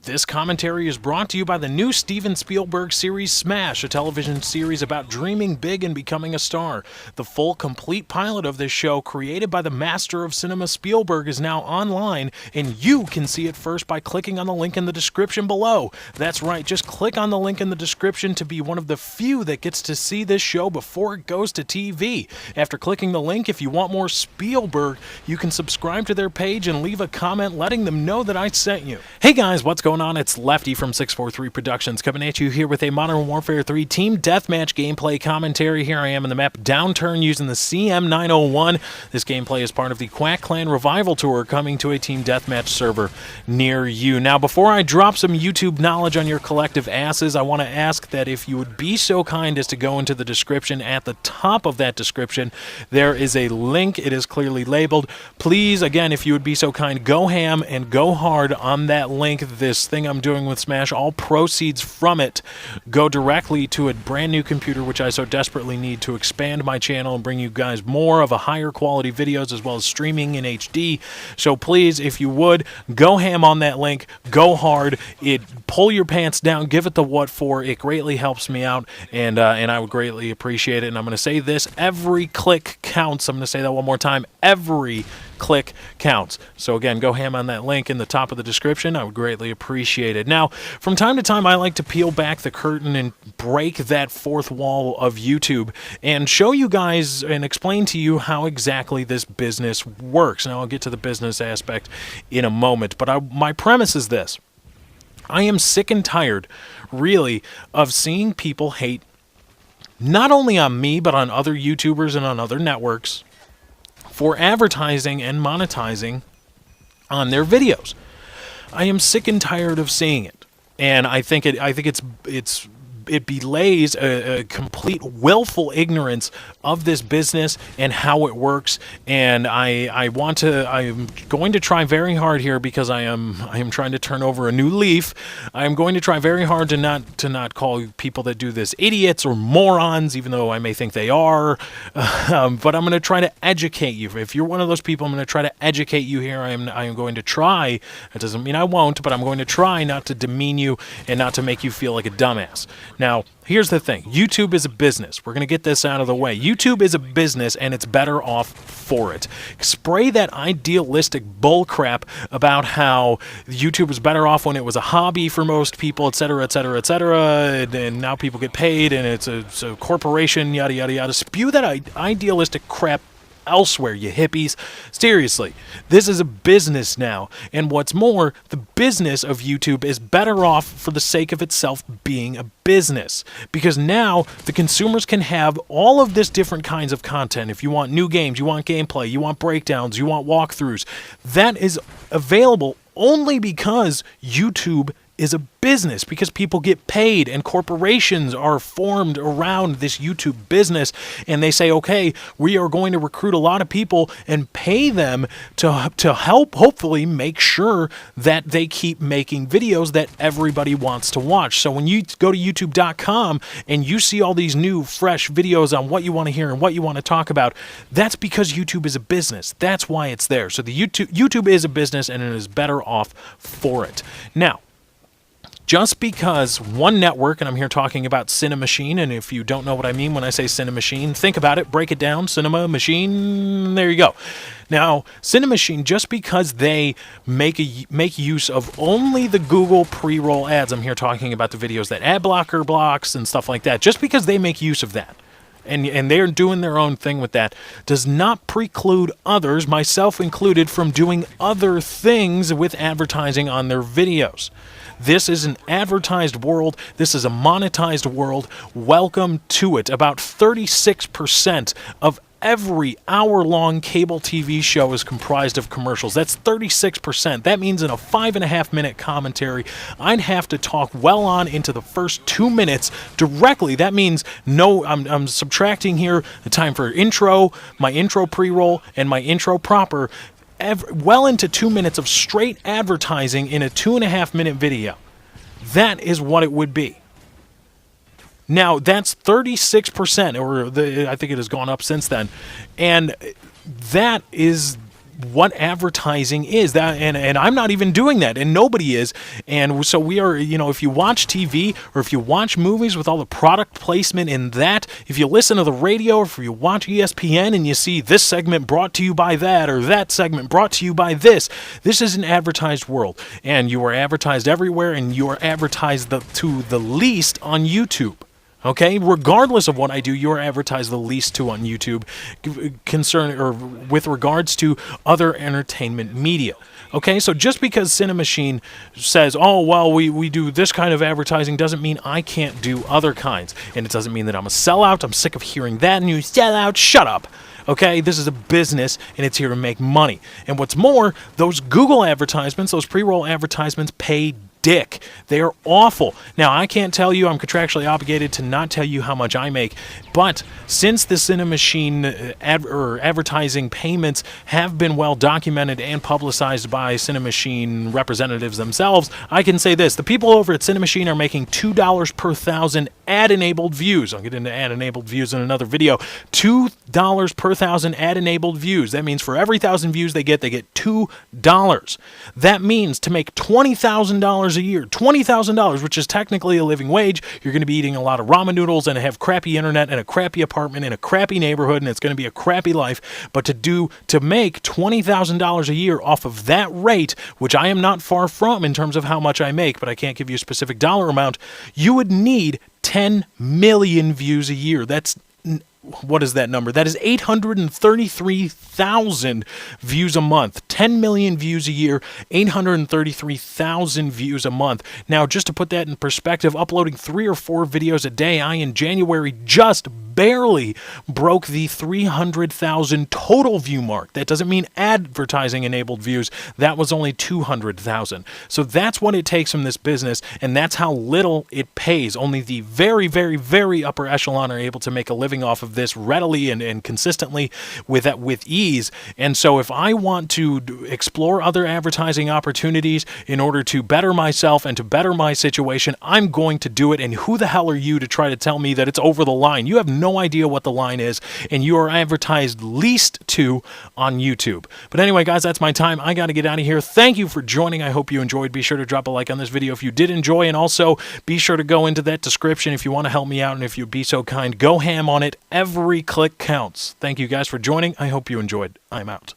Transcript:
This commentary is brought to you by the new Steven Spielberg series Smash, a television series about dreaming big and becoming a star. The full, complete pilot of this show, created by the master of cinema Spielberg, is now online, and you can see it first by clicking on the link in the description below. That's right, just click on the link in the description to be one of the few that gets to see this show before it goes to TV. After clicking the link, if you want more Spielberg, you can subscribe to their page and leave a comment letting them know that I sent you. Hey guys, what's going on? It's Lefty from 643 Productions coming at you here with a Modern Warfare 3 Team Deathmatch gameplay commentary. Here I am in the map Downturn using the CM901. This gameplay is part of the Quack Clan Revival Tour coming to a Team Deathmatch server near you. Now, before I drop some YouTube knowledge on your collective asses, I want to ask that if you would be so kind as to go into the description. At the top of that description, there is a link. It is clearly labeled. Please, again, if you would be so kind, go ham and go hard on that link. This thing I'm doing with Smash, all proceeds from it go directly to a brand new computer, which I so desperately need to expand my channel and bring you guys more of a higher quality videos as well as streaming in HD. So please, if you would, go ham on that link, go hard, pull your pants down, give it the what for. It greatly helps me out, and I would greatly appreciate it. And I'm going to say this, every click counts. I'm going to say that one more time, every click counts. So again, go ham on that link in the top of the description. I would greatly appreciate it. Now, from time to time, I like to peel back the curtain and break that fourth wall of YouTube and show you guys and explain to you how exactly this business works. Now, I'll get to the business aspect in a moment, but my premise is this. I am sick and tired, really, of seeing people hate not only on me, but on other YouTubers and on other networks for advertising and monetizing on their videos. I am sick and tired of seeing it, and I think it belays a complete willful ignorance of this business and how it works. And I'm going to try very hard here, because I am trying to turn over a new leaf. I am going to try very hard to not call people that do this idiots or morons, even though I may think they are. But I'm going to try to educate you. If you're one of those people, I'm going to try to educate you here. I am going to try. That doesn't mean I won't, but I'm going to try not to demean you and not to make you feel like a dumbass. Now, here's the thing. YouTube is a business. We're going to get this out of the way. YouTube is a business, and it's better off for it. Spray that idealistic bullcrap about how YouTube was better off when it was a hobby for most people, etc., etc., etc., and now people get paid, and it's a corporation, yada, yada, yada. Spew that idealistic crap elsewhere, you hippies. Seriously, this is a business now, and what's more, the business of YouTube is better off for the sake of itself being a business, because now the consumers can have all of this different kinds of content. If you want new games, you want gameplay, you want breakdowns, you want walkthroughs, that is available only because YouTube is a business, because people get paid and corporations are formed around this YouTube business, and they say, okay, we are going to recruit a lot of people and pay them to help hopefully make sure that they keep making videos that everybody wants to watch. So when you go to youtube.com and you see all these new fresh videos on what you want to hear and what you want to talk about, that's because YouTube is a business. That's why it's there. So the YouTube is a business, and it is better off for it. Now, just because one network, and I'm here talking about Cinemachine, and if you don't know what I mean when I say Cinemachine, think about it, break it down, Cinema Machine, there you go. Now, Cinemachine, just because they make use of only the Google pre-roll ads, I'm here talking about the videos that ad blocker blocks and stuff like that, just because they make use of that, and they're doing their own thing with that, does not preclude others, myself included, from doing other things with advertising on their videos. This is an advertised world. This is a monetized world. Welcome to it. About 36% of every hour-long cable TV show is comprised of commercials. That's 36%. That means in a 5.5-minute commentary, I'd have to talk well on into the first 2 minutes directly. That means I'm subtracting here the time for intro, my intro pre-roll, and my intro proper, well into 2 minutes of straight advertising in a 2.5-minute video. That is what it would be. Now, that's 36%, or I think it has gone up since then, and that is what advertising is. That and I'm not even doing that, and nobody is. And so we are, if you watch TV or if you watch movies with all the product placement in that, if you listen to the radio or if you watch ESPN and you see this segment brought to you by that or that segment brought to you by this is an advertised world, and you are advertised everywhere, and you are advertised to the least on YouTube. Okay, regardless of what I do, you're advertised the least to on YouTube, with regards to other entertainment media. Okay, so just because Cinemachine says, oh, well, we do this kind of advertising doesn't mean I can't do other kinds. And it doesn't mean that I'm a sellout. I'm sick of hearing that, and you sellout, shut up. Okay, this is a business, and it's here to make money. And what's more, those Google advertisements, those pre-roll advertisements pay dick. They are awful. Now, I can't tell you, I'm contractually obligated to not tell you how much I make, but since the Cinemachine advertising payments have been well documented and publicized by Cinemachine representatives themselves, I can say this: the people over at Cinemachine are making $2 per thousand ad-enabled views. I'll get into ad-enabled views in another video. $2 per thousand ad-enabled views. That means for every 1,000 views they get $2. That means to make $20,000 a year, $20,000, which is technically a living wage, you're going to be eating a lot of ramen noodles and have crappy internet and a crappy apartment in a crappy neighborhood, and it's going to be a crappy life. But to make $20,000 a year off of that rate, which I am not far from in terms of how much I make, but I can't give you a specific dollar amount, you would need 10 million views a year. What is that number? That is 833,000 views a month. 10 million views a year, 833,000 views a month. Now, just to put that in perspective, uploading 3 or 4 videos a day, I in January just barely broke the 300,000 total view mark. That doesn't mean advertising enabled views. That was only 200,000. So that's what it takes from this business, and that's how little it pays. Only the very, very, very upper echelon are able to make a living off of this readily and consistently with ease. And so if I want to explore other advertising opportunities in order to better myself and to better my situation, I'm going to do it. And who the hell are you to try to tell me that it's over the line? You have no idea what the line is, and you are advertised least to on YouTube. But anyway, guys, that's my time. I got to get out of here. Thank you for joining. I hope you enjoyed. Be sure to drop a like on this video if you did enjoy, and also be sure to go into that description if you want to help me out, and if you'd be so kind, go ham on it. Every click counts. Thank you guys for joining. I hope you enjoyed. I'm out.